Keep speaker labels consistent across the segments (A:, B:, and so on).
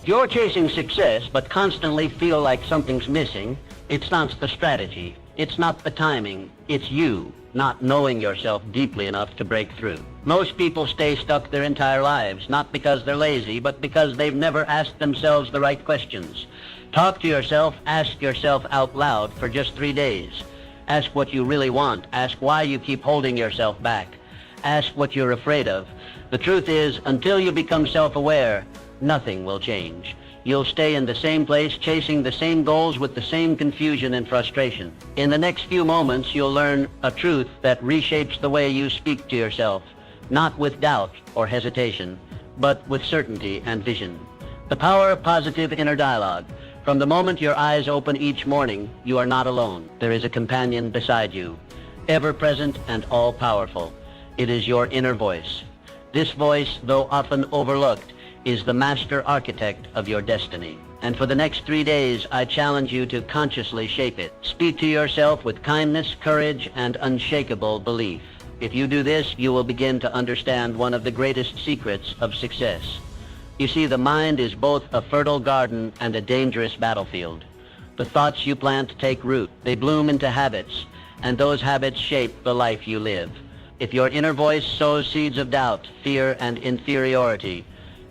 A: If you're chasing success but constantly feel like something's missing, it's not the strategy, it's not the timing, it's you not knowing yourself deeply enough to break through. Most people stay stuck their entire lives, not because they're lazy, but because they've never asked themselves the right questions. Talk to yourself, ask yourself out loud for just 3 days. Ask what you really want. Ask why you keep holding yourself back. Ask what you're afraid of. The truth is, until you become self-aware, nothing will change. You'll stay in the same place, chasing the same goals with the same confusion and frustration. In the next few moments, you'll learn a truth that reshapes the way you speak to yourself, not with doubt or hesitation, but with certainty and vision. The power of positive inner dialogue. From the moment your eyes open each morning, you are not alone. There is a companion beside you, ever-present and all-powerful. It is your inner voice. This voice, though often overlooked, is the master architect of your destiny. And for the next 3 days, I challenge you to consciously shape it. Speak to yourself with kindness, courage, and unshakable belief. If you do this, you will begin to understand one of the greatest secrets of success. You see, the mind is both a fertile garden and a dangerous battlefield. The thoughts you plant take root. They bloom into habits, and those habits shape the life you live. If your inner voice sows seeds of doubt, fear, and inferiority,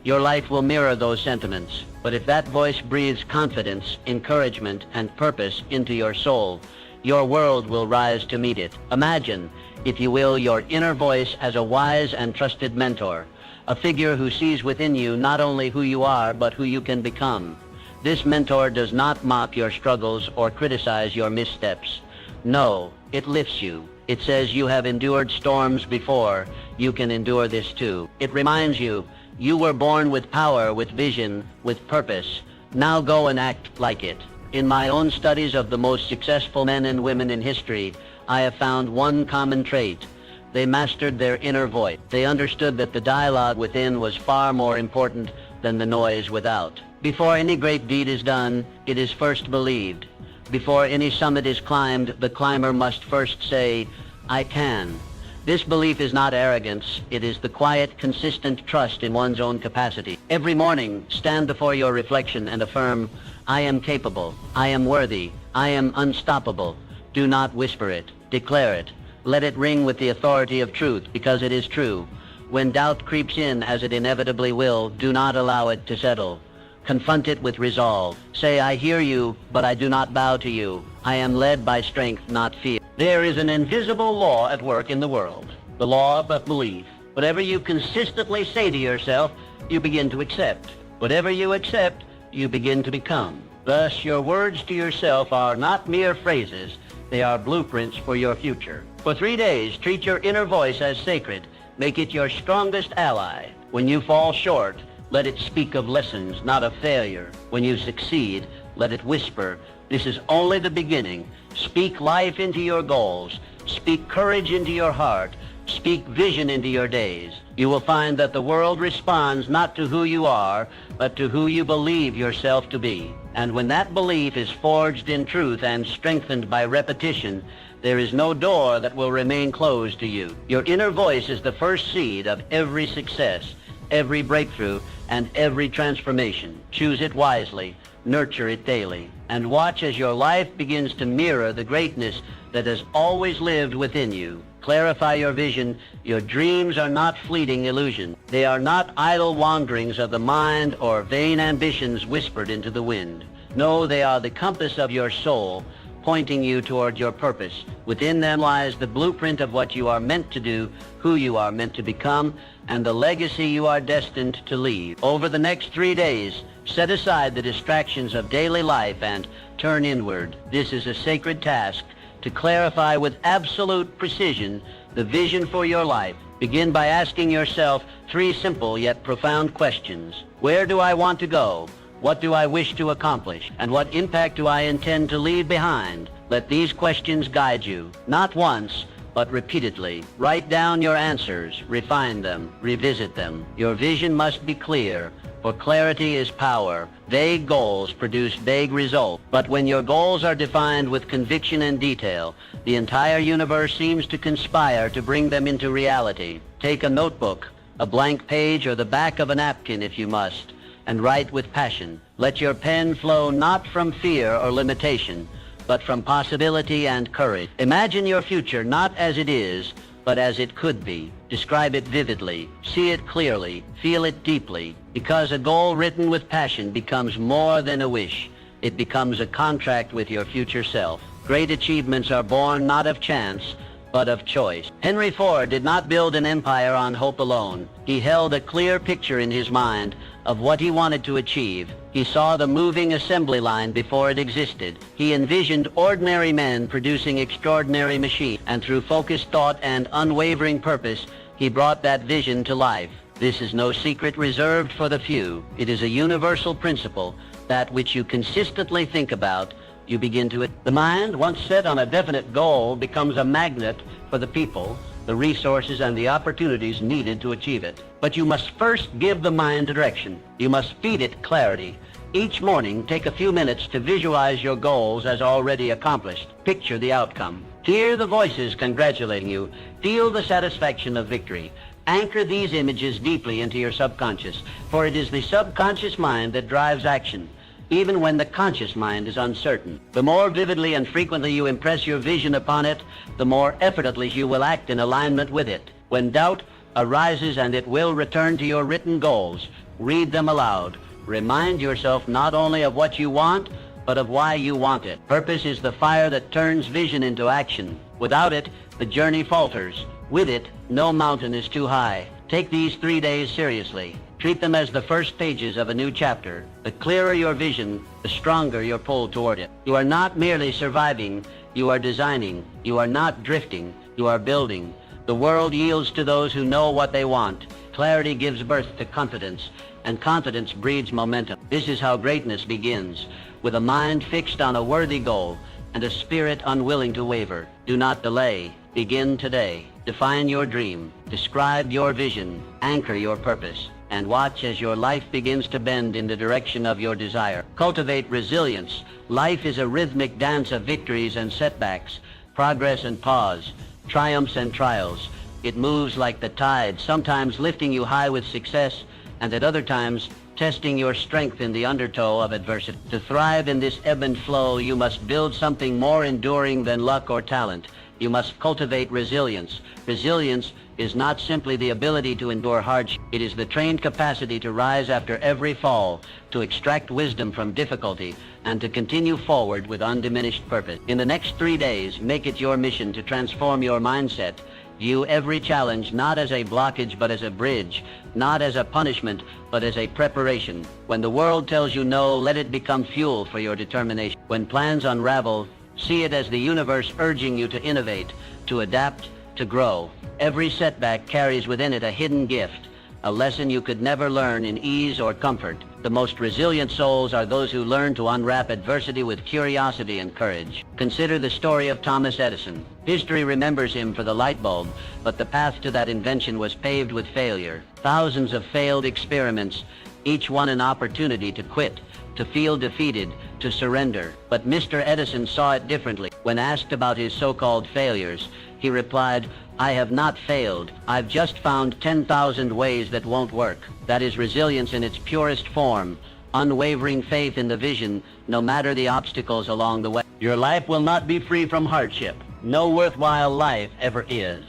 A: your life will mirror those sentiments. But if that voice breathes confidence, encouragement, and purpose into your soul, your world will rise to meet it. Imagine, if you will, your inner voice as a wise and trusted mentor, a figure who sees within you not only who you are, but who you can become. This mentor does not mock your struggles or criticize your missteps. No, it lifts you. It says you have endured storms before. You can endure this too. It reminds you, you were born with power, with vision, with purpose. Now go and act like it. In my own studies of the most successful men and women in history, I have found one common trait. They mastered their inner voice. They understood that the dialogue within was far more important than the noise without. Before any great deed is done, it is first believed. Before any summit is climbed, the climber must first say, I can. This belief is not arrogance. It is the quiet, consistent trust in one's own capacity. Every morning, stand before your reflection and affirm, I am capable. I am worthy. I am unstoppable. Do not whisper it. Declare it. Let it ring with the authority of truth, because it is true. When doubt creeps in, as it inevitably will, do not allow it to settle. Confront it with resolve. Say, I hear you, but I do not bow to you. I am led by strength, not fear. There is an invisible law at work in the world, the law of belief. Whatever you consistently say to yourself, you begin to accept. Whatever you accept, you begin to become. Thus, your words to yourself are not mere phrases. They are blueprints for your future. For 3 days, treat your inner voice as sacred. Make it your strongest ally. When you fall short, let it speak of lessons, not of failure. When you succeed, let it whisper, this is only the beginning. Speak life into your goals. Speak courage into your heart. Speak vision into your days. You will find that the world responds not to who you are, but to who you believe yourself to be. And when that belief is forged in truth and strengthened by repetition, there is no door that will remain closed to you. Your inner voice is the first seed of every success, every breakthrough, and every transformation. Choose it wisely, nurture it daily, and watch as your life begins to mirror the greatness that has always lived within you. Clarify your vision. Your dreams are not fleeting illusions. They are not idle wanderings of the mind or vain ambitions whispered into the wind. No, they are the compass of your soul, pointing you toward your purpose. Within them lies the blueprint of what you are meant to do, who you are meant to become, and the legacy you are destined to leave. Over the next 3 days, set aside the distractions of daily life and turn inward. This is a sacred task to clarify with absolute precision the vision for your life. Begin by asking yourself 3 simple yet profound questions. Where do I want to go? What do I wish to accomplish? And what impact do I intend to leave behind? Let these questions guide you, not once, but repeatedly. Write down your answers, refine them, revisit them. Your vision must be clear, for clarity is power. Vague goals produce vague results. But when your goals are defined with conviction and detail, the entire universe seems to conspire to bring them into reality. Take a notebook, a blank page, or the back of a napkin if you must. and write with passion. Let your pen flow not from fear or limitation, but from possibility and courage. Imagine your future not as it is, but as it could be. Describe it vividly, see it clearly, feel it deeply, because a goal written with passion becomes more than a wish. It becomes a contract with your future self. Great achievements are born not of chance, but of choice. Henry Ford did not build an empire on hope alone. He held a clear picture in his mind of what he wanted to achieve. He saw the moving assembly line before it existed. He envisioned ordinary men producing extraordinary machines, and through focused thought and unwavering purpose, he brought that vision to life. This is no secret reserved for the few. It is a universal principle. That which you consistently think about, you begin to... The mind, once set on a definite goal, becomes a magnet for the people, the resources, and the opportunities needed to achieve it. But you must first give the mind direction. You must feed it clarity. Each morning, take a few minutes to visualize your goals as already accomplished. Picture the outcome. Hear the voices congratulating you. Feel the satisfaction of victory. Anchor these images deeply into your subconscious, for it is the subconscious mind that drives action, even when the conscious mind is uncertain. The more vividly and frequently you impress your vision upon it, the more effortlessly you will act in alignment with it. When doubt arises, and it will return to your written goals, read them aloud. Remind yourself not only of what you want, but of why you want it. Purpose is the fire that turns vision into action. Without it, the journey falters. With it, no mountain is too high. Take these 3 days seriously. Treat them as the first pages of a new chapter. The clearer your vision, the stronger your pull toward it. You are not merely surviving, you are designing. You are not drifting, you are building. The world yields to those who know what they want. Clarity gives birth to confidence, and confidence breeds momentum. This is how greatness begins, with a mind fixed on a worthy goal and a spirit unwilling to waver. Do not delay. Begin today. Define your dream. Describe your vision. Anchor your purpose. And watch as your life begins to bend in the direction of your desire. Cultivate resilience. Life is a rhythmic dance of victories and setbacks, progress and pause, triumphs and trials. It moves like the tide, sometimes lifting you high with success, and at other times testing your strength in the undertow of adversity. To thrive in this ebb and flow, you must build something more enduring than luck or talent. You must cultivate resilience. Resilience is not simply the ability to endure hardship. It is the trained capacity to rise after every fall, to extract wisdom from difficulty, and to continue forward with undiminished purpose. In the next 3 days, make it your mission to transform your mindset. View every challenge not as a blockage but as a bridge, not as a punishment but as a preparation. When the world tells you no, let it become fuel for your determination. When plans unravel, see it as the universe urging you to innovate, to adapt, to grow. Every setback carries within it a hidden gift, a lesson you could never learn in ease or comfort. The most resilient souls are those who learn to unwrap adversity with curiosity and courage. Consider the story of Thomas Edison. History remembers him for the light bulb, but the path to that invention was paved with failure. Thousands of failed experiments, each one an opportunity to quit, to feel defeated, to surrender. But Mr. Edison saw it differently. When asked about his so-called failures, he replied, "I have not failed. I've just found 10,000 ways that won't work." That is resilience in its purest form, unwavering faith in the vision, no matter the obstacles along the way. Your life will not be free from hardship. No worthwhile life ever is.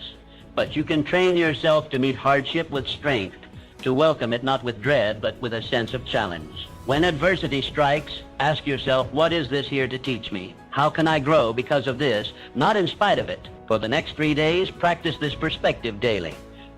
A: But you can train yourself to meet hardship with strength, to welcome it not with dread, but with a sense of challenge. When adversity strikes, ask yourself, what is this here to teach me? How can I grow because of this, not in spite of it? For the next 3 days, practice this perspective daily.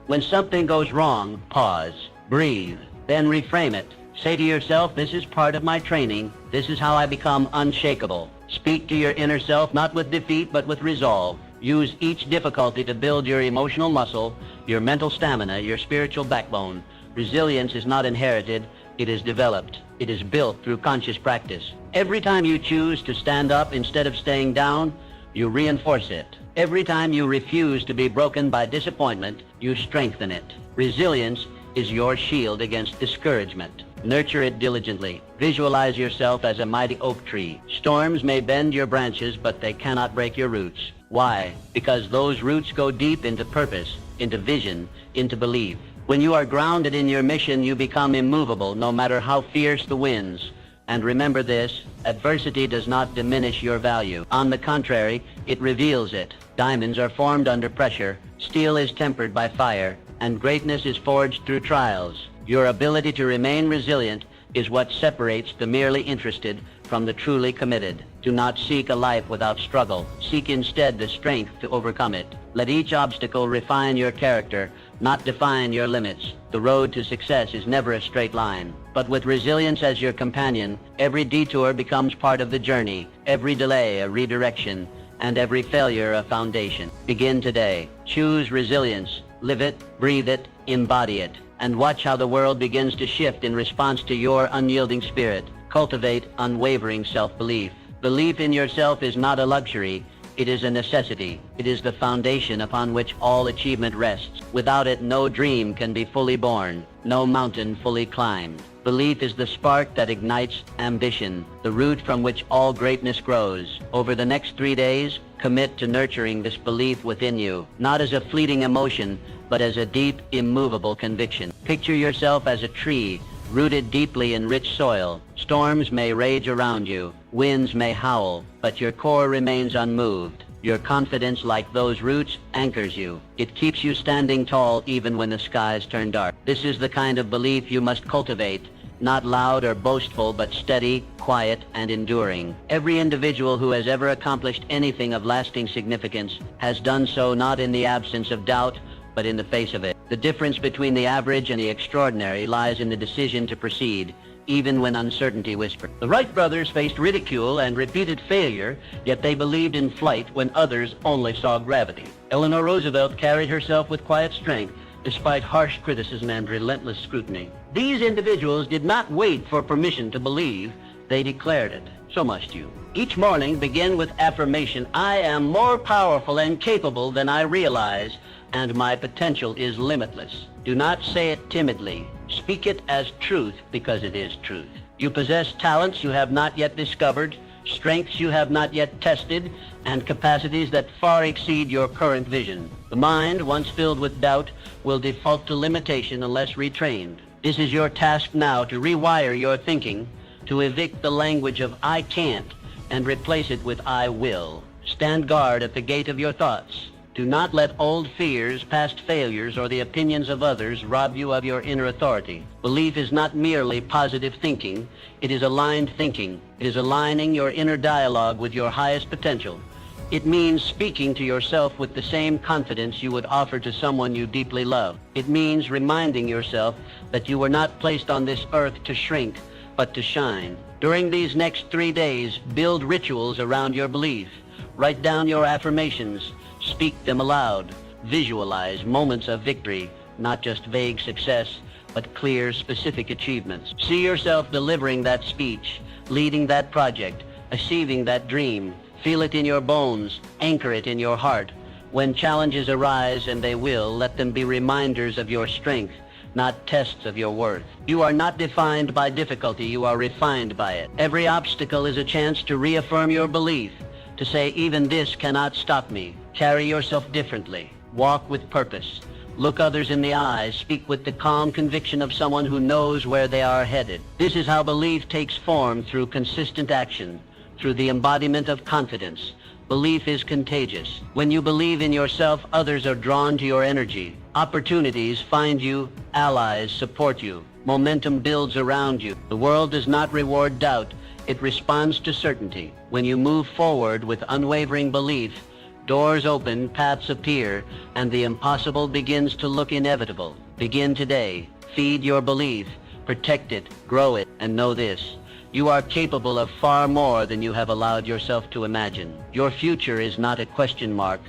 A: When something goes wrong, pause, breathe, then reframe it. Say to yourself, this is part of my training. This is how I become unshakable. Speak to your inner self, not with defeat, but with resolve. Use each difficulty to build your emotional muscle, your mental stamina, your spiritual backbone. Resilience is not inherited, it is developed. It is built through conscious practice. Every time you choose to stand up instead of staying down, you reinforce it. Every time you refuse to be broken by disappointment, you strengthen it. Resilience is your shield against discouragement. Nurture it diligently. Visualize yourself as a mighty oak tree. Storms may bend your branches, but they cannot break your roots. Why? Because those roots go deep into purpose, into vision, into belief. When you are grounded in your mission, you become immovable, no matter how fierce the winds. And remember this, adversity does not diminish your value. On the contrary, it reveals it. Diamonds are formed under pressure, steel is tempered by fire, and greatness is forged through trials. Your ability to remain resilient is what separates the merely interested from the truly committed. Do not seek a life without struggle. Seek instead the strength to overcome it. Let each obstacle refine your character, not define your limits. The road to success is never a straight line. But with resilience as your companion, every detour becomes part of the journey, every delay a redirection, and every failure a foundation. Begin today. Choose resilience. Live it, breathe it, embody it, and watch how the world begins to shift in response to your unyielding spirit. Cultivate unwavering self-belief. Belief in yourself is not a luxury, it is a necessity. It is the foundation upon which all achievement rests. Without it, no dream can be fully born, no mountain fully climbed. Belief is the spark that ignites ambition, the root from which all greatness grows. Over the next 3 days, commit to nurturing this belief within you, not as a fleeting emotion, but as a deep, immovable conviction. Picture yourself as a tree, rooted deeply in rich soil. Storms may rage around you, winds may howl, but your core remains unmoved. Your confidence, like those roots, anchors you. It keeps you standing tall even when the skies turn dark. This is the kind of belief you must cultivate, not loud or boastful, but steady, quiet, and enduring. Every individual who has ever accomplished anything of lasting significance has done so not in the absence of doubt, but in the face of it. The difference between the average and the extraordinary lies in the decision to proceed, even when uncertainty whispered. The Wright brothers faced ridicule and repeated failure, yet they believed in flight when others only saw gravity. Eleanor Roosevelt carried herself with quiet strength, despite harsh criticism and relentless scrutiny. These individuals did not wait for permission to believe, they declared it. So must you. Each morning begin with affirmation, I am more powerful and capable than I realize, and my potential is limitless. Do not say it timidly. Speak it as truth because it is truth. You possess talents you have not yet discovered, strengths you have not yet tested, and capacities that far exceed your current vision. The mind, once filled with doubt, will default to limitation unless retrained. This is your task now to rewire your thinking, to evict the language of I can't and replace it with I will. Stand guard at the gate of your thoughts. Do not let old fears, past failures, or the opinions of others rob you of your inner authority. Belief is not merely positive thinking, it is aligned thinking. It is aligning your inner dialogue with your highest potential. It means speaking to yourself with the same confidence you would offer to someone you deeply love. It means reminding yourself that you were not placed on this earth to shrink, but to shine. During these next 3 days, build rituals around your belief. Write down your affirmations. Speak them aloud. Visualize moments of victory, not just vague success, but clear, specific achievements. See yourself delivering that speech, leading that project, achieving that dream. Feel it in your bones, anchor it in your heart. When challenges arise, and they will, let them be reminders of your strength, not tests of your worth. You are not defined by difficulty, you are refined by it. Every obstacle is a chance to reaffirm your belief, to say, even this cannot stop me. Carry yourself differently. Walk with purpose. Look others in the eyes. Speak with the calm conviction of someone who knows where they are headed. This is how belief takes form, through consistent action, through the embodiment of confidence. Belief is contagious. When you believe in yourself, others are drawn to your energy. Opportunities find you, allies support you. Momentum builds around you. The world does not reward doubt. It responds to certainty. When you move forward with unwavering belief, doors open, paths appear, and the impossible begins to look inevitable. Begin today. Feed your belief. Protect it, grow it, and know this. You are capable of far more than you have allowed yourself to imagine. Your future is not a question mark.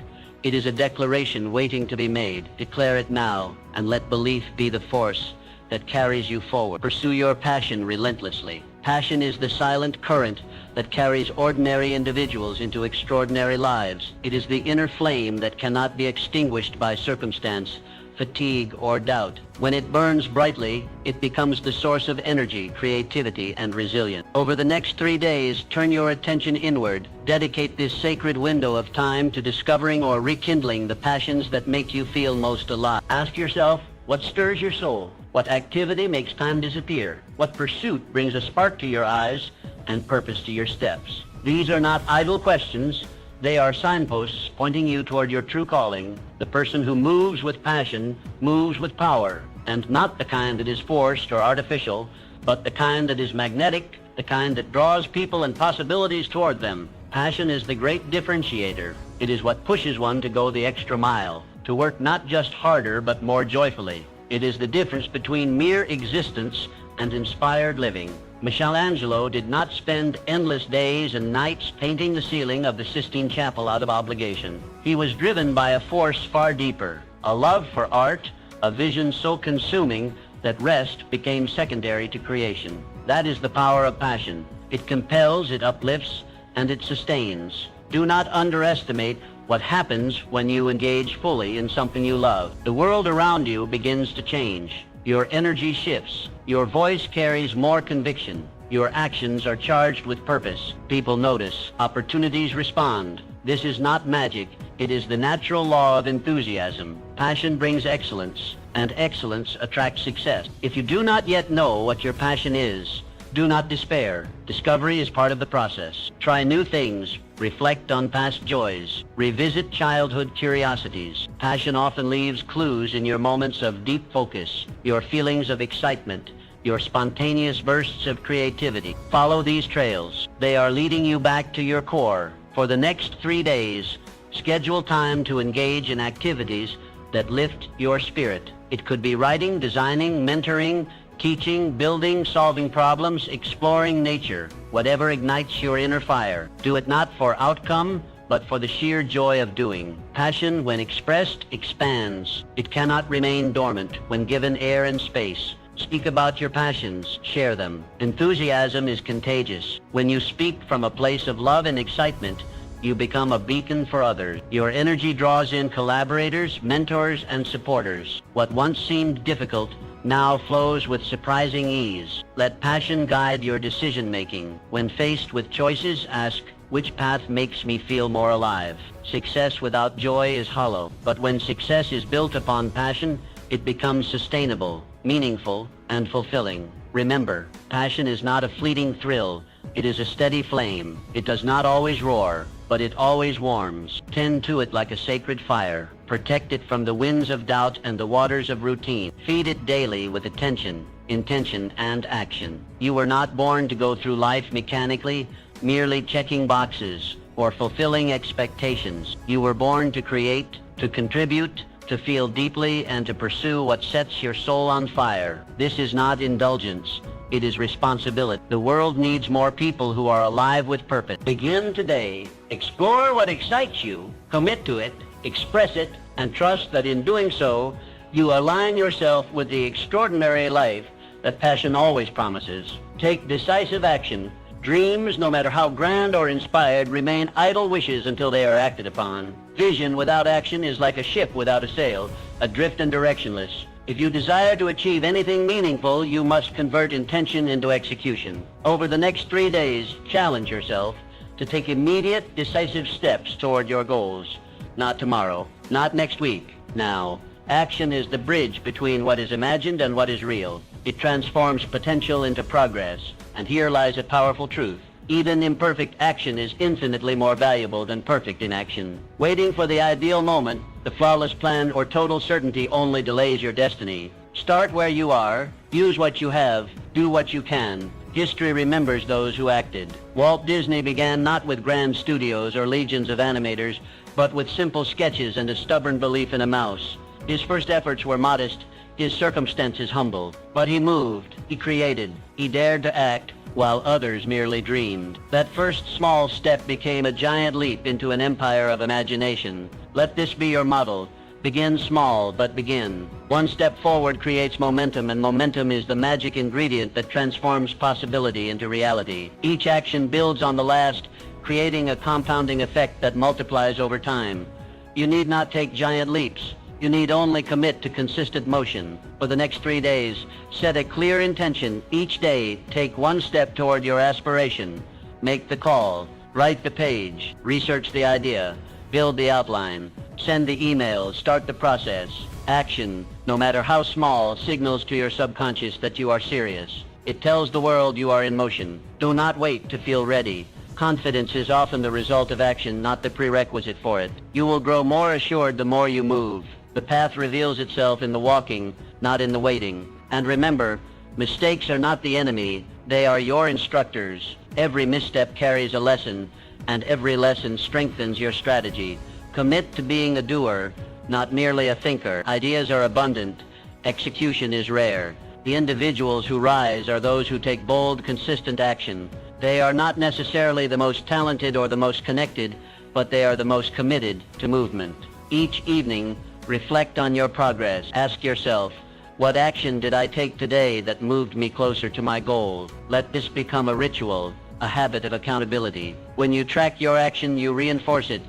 A: It is a declaration waiting to be made. Declare it now, and let belief be the force that carries you forward. Pursue your passion relentlessly. Passion is the silent current that carries ordinary individuals into extraordinary lives. It is the inner flame that cannot be extinguished by circumstance, fatigue, or doubt. When it burns brightly, it becomes the source of energy, creativity, and resilience. Over the next 3 days, turn your attention inward. Dedicate this sacred window of time to discovering or rekindling the passions that make you feel most alive. Ask yourself, What stirs your soul? What activity makes time disappear? What pursuit brings a spark to your eyes and purpose to your steps? These are not idle questions. They are signposts pointing you toward your true calling. The person who moves with passion moves with power, and not the kind that is forced or artificial, but the kind that is magnetic, the kind that draws people and possibilities toward them. Passion is the great differentiator. It is what pushes one to go the extra mile, to work not just harder but more joyfully. It is the difference between mere existence and inspired living. Michelangelo did not spend endless days and nights painting the ceiling of the Sistine Chapel out of obligation. He was driven by a force far deeper, a love for art, a vision so consuming that rest became secondary to creation. That is the power of passion. It compels, it uplifts, and it sustains. Do not underestimate what happens when you engage fully in something you love. The world around you begins to change. Your energy shifts. Your voice carries more conviction. Your actions are charged with purpose. People notice. Opportunities respond. This is not magic. It is the natural law of enthusiasm. Passion brings excellence, and excellence attracts success. If you do not yet know what your passion is, do not despair. Discovery is part of the process. Try new things. Reflect on past joys. Revisit childhood curiosities. Passion often leaves clues in your moments of deep focus, your feelings of excitement, your spontaneous bursts of creativity. Follow these trails. They are leading you back to your core. For the next 3 days, schedule time to engage in activities that lift your spirit. It could be writing, designing, mentoring, teaching, building, solving problems, exploring nature. Whatever ignites your inner fire. Do it not for outcome, but for the sheer joy of doing. Passion, when expressed, expands. It cannot remain dormant when given air and space. Speak about your passions. Share them. Enthusiasm is contagious. When you speak from a place of love and excitement, you become a beacon for others. Your energy draws in collaborators, mentors, and supporters. What once seemed difficult now flows with surprising ease. Let passion guide your decision-making. When faced with choices, ask, which path makes me feel more alive? Success without joy is hollow, but when success is built upon passion, it becomes sustainable, meaningful, and fulfilling. Remember, passion is not a fleeting thrill. It is a steady flame. It does not always roar, but it always warms. Tend to it like a sacred fire. Protect it from the winds of doubt and the waters of routine. Feed it daily with attention, intention, and action. You were not born to go through life mechanically, merely checking boxes or fulfilling expectations. You were born to create, to contribute, to feel deeply, and to pursue what sets your soul on fire. This is not indulgence. It is responsibility. The world needs more people who are alive with purpose. Begin today. Explore what excites you, commit to it, express it, and trust that in doing so, you align yourself with the extraordinary life that passion always promises. Take decisive action. Dreams, no matter how grand or inspired, remain idle wishes until they are acted upon. Vision without action is like a ship without a sail, adrift and directionless. If you desire to achieve anything meaningful, you must convert intention into execution. Over the next 3 days, challenge yourself to take immediate, decisive steps toward your goals. Not tomorrow, not next week, now. Action is the bridge between what is imagined and what is real. It transforms potential into progress. And here lies a powerful truth. Even imperfect action is infinitely more valuable than perfect inaction. Waiting for the ideal moment, the flawless plan, or total certainty only delays your destiny. Start where you are, use what you have, do what you can. History remembers those who acted. Walt Disney began not with grand studios or legions of animators, but with simple sketches and a stubborn belief in a mouse. His first efforts were modest, his circumstances humble. But he moved, he created, he dared to act, while others merely dreamed. That first small step became a giant leap into an empire of imagination. Let this be your model. Begin small, but begin. One step forward creates momentum, and momentum is the magic ingredient that transforms possibility into reality. Each action builds on the last, creating a compounding effect that multiplies over time. You need not take giant leaps. You need only commit to consistent motion. For the next 3 days, set a clear intention. Each day, take one step toward your aspiration. Make the call. Write the page. Research the idea. Build the outline. Send the emails, start the process. Action, no matter how small, signals to your subconscious that you are serious. It tells the world you are in motion. Do not wait to feel ready. Confidence is often the result of action, not the prerequisite for it. You will grow more assured the more you move. The path reveals itself in the walking, not in the waiting. And remember, mistakes are not the enemy. They are your instructors. Every misstep carries a lesson, and every lesson strengthens your strategy. Commit to being a doer, not merely a thinker. Ideas are abundant. Execution is rare. The individuals who rise are those who take bold, consistent action. They are not necessarily the most talented or the most connected, but they are the most committed to movement. Each evening, reflect on your progress. Ask yourself, what action did I take today that moved me closer to my goal? Let this become a ritual, a habit of accountability. When you track your action, you reinforce it.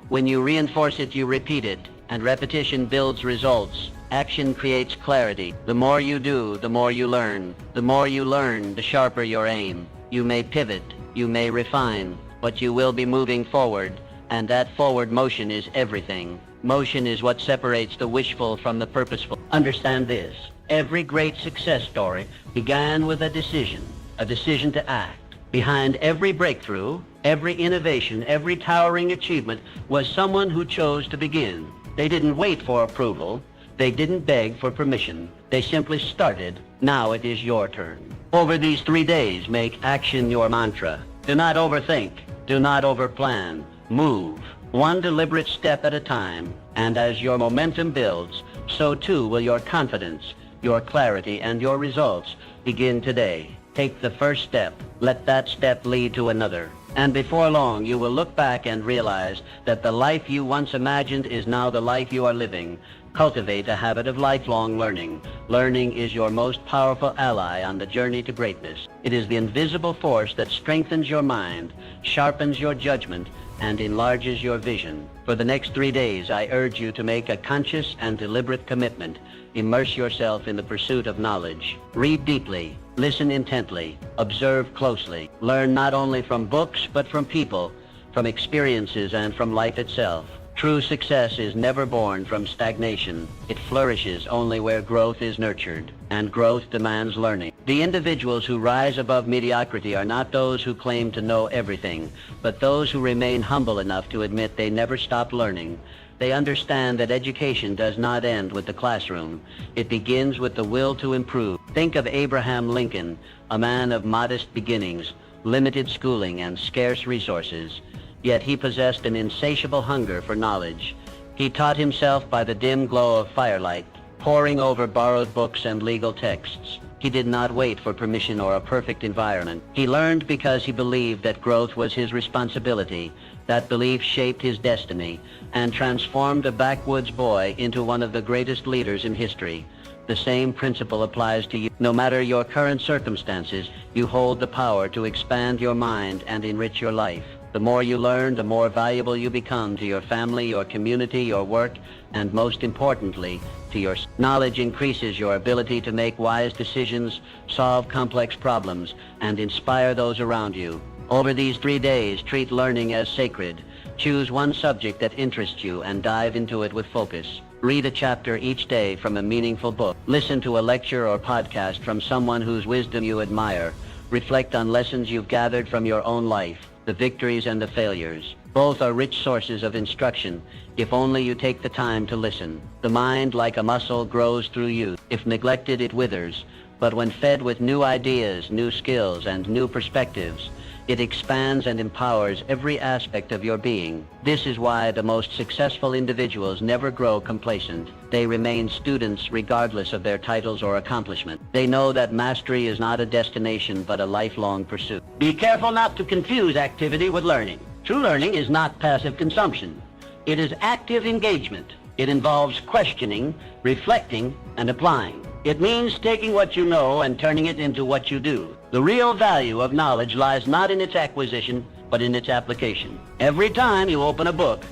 A: When you reinforce it, you repeat it, and repetition builds results. Action creates clarity. The more you do, the more you learn. The more you learn, the sharper your aim. You may pivot, you may refine, but you will be moving forward, and that forward motion is everything. Motion is what separates the wishful from the purposeful. Understand this. Every great success story began with a decision to act. Behind every breakthrough, every innovation, every towering achievement was someone who chose to begin. They didn't wait for approval. They didn't beg for permission. They simply started. Now it is your turn. Over these 3 days, make action your mantra. Do not overthink. Do not overplan. Move, one deliberate step at a time. And as your momentum builds, so too will your confidence, your clarity, and your results begin today. Take the first step. Let that step lead to another. And before long, you will look back and realize that the life you once imagined is now the life you are living. Cultivate a habit of lifelong learning. Learning is your most powerful ally on the journey to greatness. It is the invisible force that strengthens your mind, sharpens your judgment, and enlarges your vision. For the next 3 days, I urge you to make a conscious and deliberate commitment. Immerse yourself in the pursuit of knowledge. Read deeply. Listen intently. Observe closely. Learn not only from books, but from people, from experiences, and from life itself. True success is never born from stagnation. It flourishes only where growth is nurtured, and growth demands learning. The individuals who rise above mediocrity are not those who claim to know everything, but those who remain humble enough to admit they never stop learning. They understand that education does not end with the classroom. It begins with the will to improve. Think of Abraham Lincoln, a man of modest beginnings, limited schooling, and scarce resources. Yet he possessed an insatiable hunger for knowledge. He taught himself by the dim glow of firelight, poring over borrowed books and legal texts. He did not wait for permission or a perfect environment. He learned because he believed that growth was his responsibility. That belief shaped his destiny and transformed a backwoods boy into one of the greatest leaders in history. The same principle applies to you. No matter your current circumstances, you hold the power to expand your mind and enrich your life. The more you learn, the more valuable you become to your family, your community, your work, and most importantly, to your knowledge increases your ability to make wise decisions, solve complex problems, and inspire those around you. Over these 3 days, treat learning as sacred. Choose one subject that interests you and dive into it with focus. Read a chapter each day from a meaningful book. Listen to a lecture or podcast from someone whose wisdom you admire. Reflect on lessons you've gathered from your own life, the victories and the failures. Both are rich sources of instruction, if only you take the time to listen. The mind, like a muscle, grows through youth. If neglected, it withers. But when fed with new ideas, new skills, and new perspectives, it expands and empowers every aspect of your being. This is why the most successful individuals never grow complacent. They remain students regardless of their titles or accomplishment. They know that mastery is not a destination but a lifelong pursuit. Be careful not to confuse activity with learning. True learning is not passive consumption. It is active engagement. It involves questioning, reflecting, and applying. It means taking what you know and turning it into what you do. The real value of knowledge lies not in its acquisition, but in its application. Every time you open a book,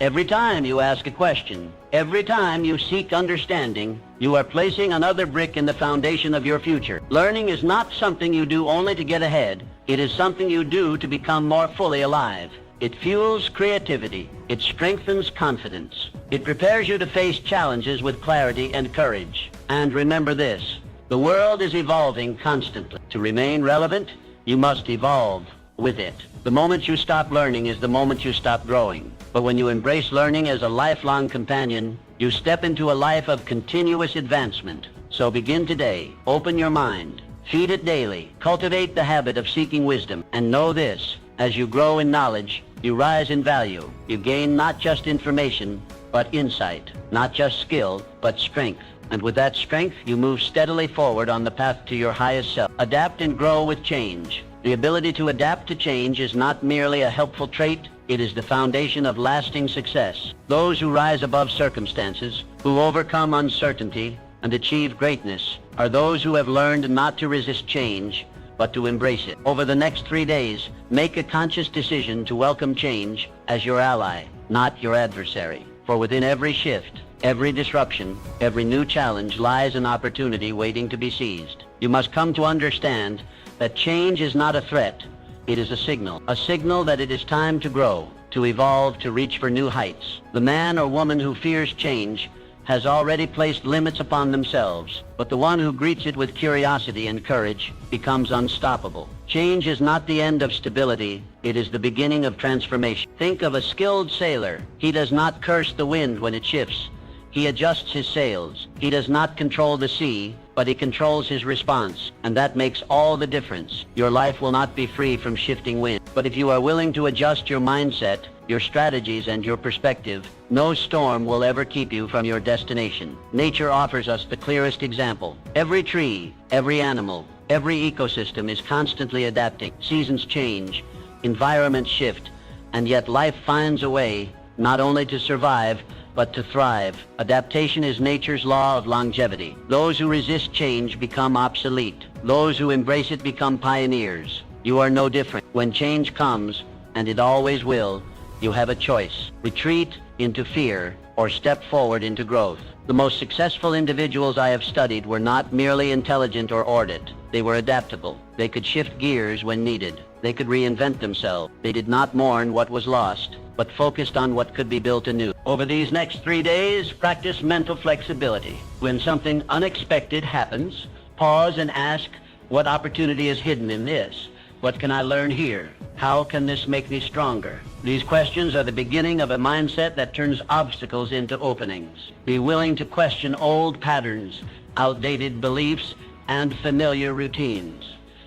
A: every time you ask a question, every time you seek understanding, you are placing another brick in the foundation of your future. Learning is not something you do only to get ahead. It is something you do to become more fully alive. It fuels creativity. It strengthens confidence. It prepares you to face challenges with clarity and courage. And remember this, the world is evolving constantly. To remain relevant, you must evolve with it. The moment you stop learning is the moment you stop growing. But when you embrace learning as a lifelong companion, you step into a life of continuous advancement. So begin today. Open your mind. Feed it daily. Cultivate the habit of seeking wisdom. And know this, as you grow in knowledge, you rise in value. You gain not just information, but insight. Not just skill, but strength. And with that strength, you move steadily forward on the path to your highest self. Adapt and grow with change. The ability to adapt to change is not merely a helpful trait, it is the foundation of lasting success. Those who rise above circumstances, who overcome uncertainty and achieve greatness, are those who have learned not to resist change, but to embrace it. Over the next 3 days, make a conscious decision to welcome change as your ally, not your adversary. For within every shift, every disruption, every new challenge lies an opportunity waiting to be seized. You must come to understand that change is not a threat, it is a signal that it is time to grow, to evolve, to reach for new heights. The man or woman who fears change has already placed limits upon themselves, but the one who greets it with curiosity and courage becomes unstoppable. Change is not the end of stability, it is the beginning of transformation. Think of a skilled sailor. He does not curse the wind when it shifts. He adjusts his sails. He does not control the sea, but he controls his response, and that makes all the difference. Your life will not be free from shifting wind, but if you are willing to adjust your mindset, your strategies, and your perspective, no storm will ever keep you from your destination. Nature offers us the clearest example. Every tree, every animal, every ecosystem is constantly adapting. Seasons change, environments shift, and yet life finds a way not only to survive, but to thrive. Adaptation is nature's law of longevity. Those who resist change become obsolete. Those who embrace it become pioneers. You are no different. When change comes, and it always will, you have a choice. Retreat into fear or step forward into growth. The most successful individuals I have studied were not merely intelligent or ordered. They were adaptable. They could shift gears when needed. They could reinvent themselves. They did not mourn what was lost, but focused on what could be built anew. Over these next 3 days, practice mental flexibility. When something unexpected happens, pause and ask, what opportunity is hidden in this? What can I learn here? How can this make me stronger? These questions are the beginning of a mindset that turns obstacles into openings. Be willing to question old patterns, outdated beliefs, and familiar routines.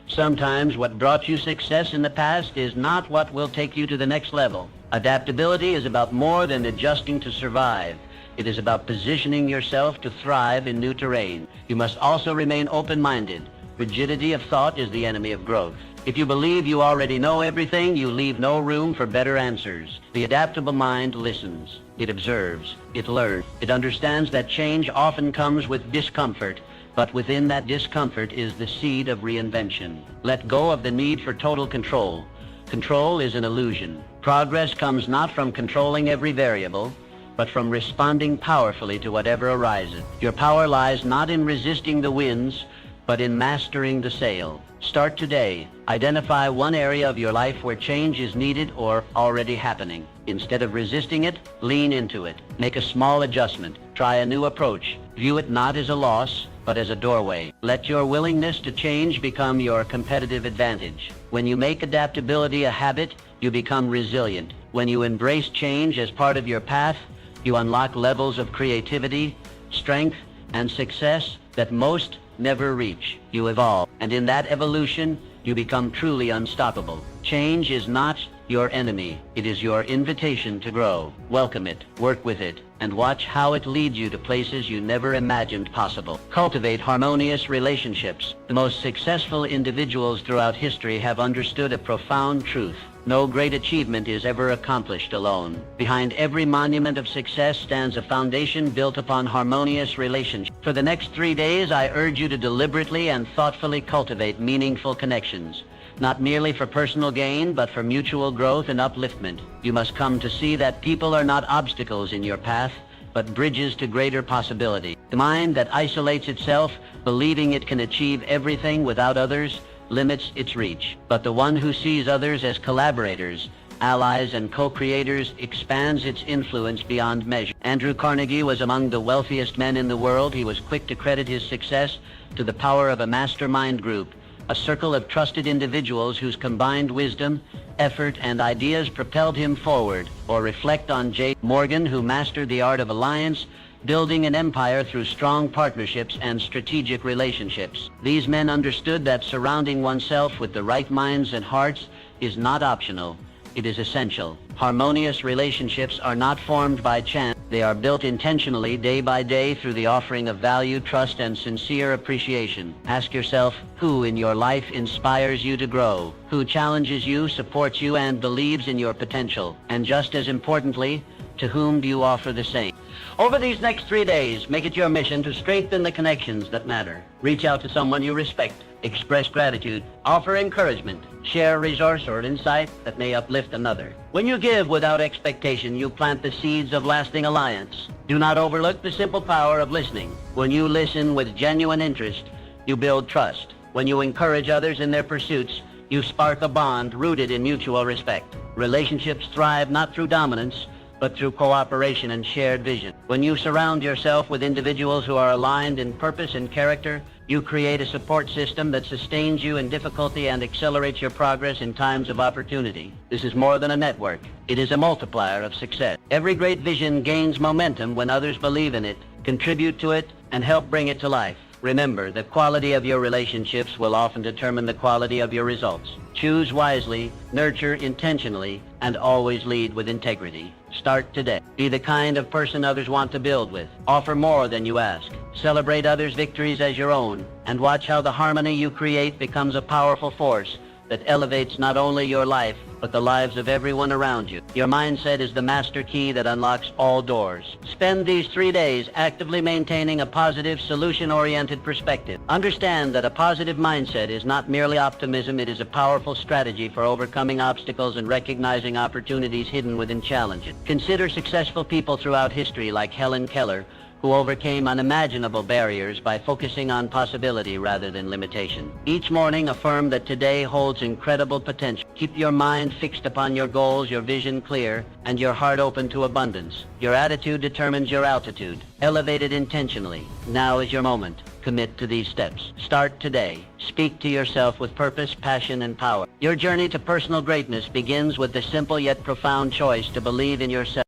A: Sometimes what brought you success in the past is not what will take you to the next level. Adaptability is about more than adjusting to survive. It is about positioning yourself to thrive in new terrain. You must also remain open-minded. Rigidity of thought is the enemy of growth. If you believe you already know everything, you leave no room for better answers. The adaptable mind listens. It observes. It learns. It understands that change often comes with discomfort, but within that discomfort is the seed of reinvention. Let go of the need for total control. Control is an illusion. Progress comes not from controlling every variable, but from responding powerfully to whatever arises. Your power lies not in resisting the winds, but in mastering the sail. Start today. Identify one area of your life where change is needed or already happening. Instead of resisting it, lean into it. Make a small adjustment. Try a new approach. View it not as a loss, but as a doorway. Let your willingness to change become your competitive advantage. When you make adaptability a habit, you become resilient. When you embrace change as part of your path, you unlock levels of creativity, strength, and success that most never reach. You evolve, and in that evolution, you become truly unstoppable. Change is not your enemy. It is your invitation to grow. Welcome it, work with it, and watch how it leads you to places you never imagined possible. Cultivate harmonious relationships. The most successful individuals throughout history have understood a profound truth. No great achievement is ever accomplished alone. Behind every monument of success stands a foundation built upon harmonious relationships. For the next 3 days, I urge you to deliberately and thoughtfully cultivate meaningful connections. Not merely for personal gain, but for mutual growth and upliftment. You must come to see that people are not obstacles in your path, but bridges to greater possibility. The mind that isolates itself, believing it can achieve everything without others, limits its reach. But the one who sees others as collaborators allies, and co-creators expands its influence beyond measure. Andrew Carnegie was among the wealthiest men in the world. He was quick to credit his success to the power of a mastermind group, a circle of trusted individuals whose combined wisdom, effort, and ideas propelled him forward. Or reflect on J. Morgan, who mastered the art of alliance, building an empire through strong partnerships and strategic relationships. These men understood that surrounding oneself with the right minds and hearts is not optional. It is essential. Harmonious relationships are not formed by chance. They are built intentionally day by day through the offering of value, trust, and sincere appreciation. Ask yourself, who in your life inspires you to grow? Who challenges you, supports you, and believes in your potential? And just as importantly, to whom do you offer the same? Over these next 3 days, make it your mission to strengthen the connections that matter. Reach out to someone you respect. Express gratitude. Offer encouragement. Share a resource or insight that may uplift another. When you give without expectation, you plant the seeds of lasting alliance. Do not overlook the simple power of listening. When you listen with genuine interest, you build trust. When you encourage others in their pursuits, you spark a bond rooted in mutual respect. Relationships thrive not through dominance, but through cooperation and shared vision. When you surround yourself with individuals who are aligned in purpose and character, you create a support system that sustains you in difficulty and accelerates your progress in times of opportunity. This is more than a network. It is a multiplier of success. Every great vision gains momentum when others believe in it, contribute to it, and help bring it to life. Remember, the quality of your relationships will often determine the quality of your results. Choose wisely, nurture intentionally, and always lead with integrity. Start today. Be the kind of person others want to build with. Offer more than you ask. Celebrate others' victories as your own, and watch how the harmony you create becomes a powerful force that elevates not only your life, but the lives of everyone around you. Your mindset is the master key that unlocks all doors. Spend these 3 days actively maintaining a positive, solution-oriented perspective. Understand that a positive mindset is not merely optimism, it is a powerful strategy for overcoming obstacles and recognizing opportunities hidden within challenges. Consider successful people throughout history like Helen Keller, who overcame unimaginable barriers by focusing on possibility rather than limitation. Each morning, affirm that today holds incredible potential. Keep your mind fixed upon your goals, your vision clear, and your heart open to abundance. Your attitude determines your altitude. Elevate it intentionally. Now is your moment. Commit to these steps. Start today. Speak to yourself with purpose, passion, and power. Your journey to personal greatness begins with the simple yet profound choice to believe in yourself.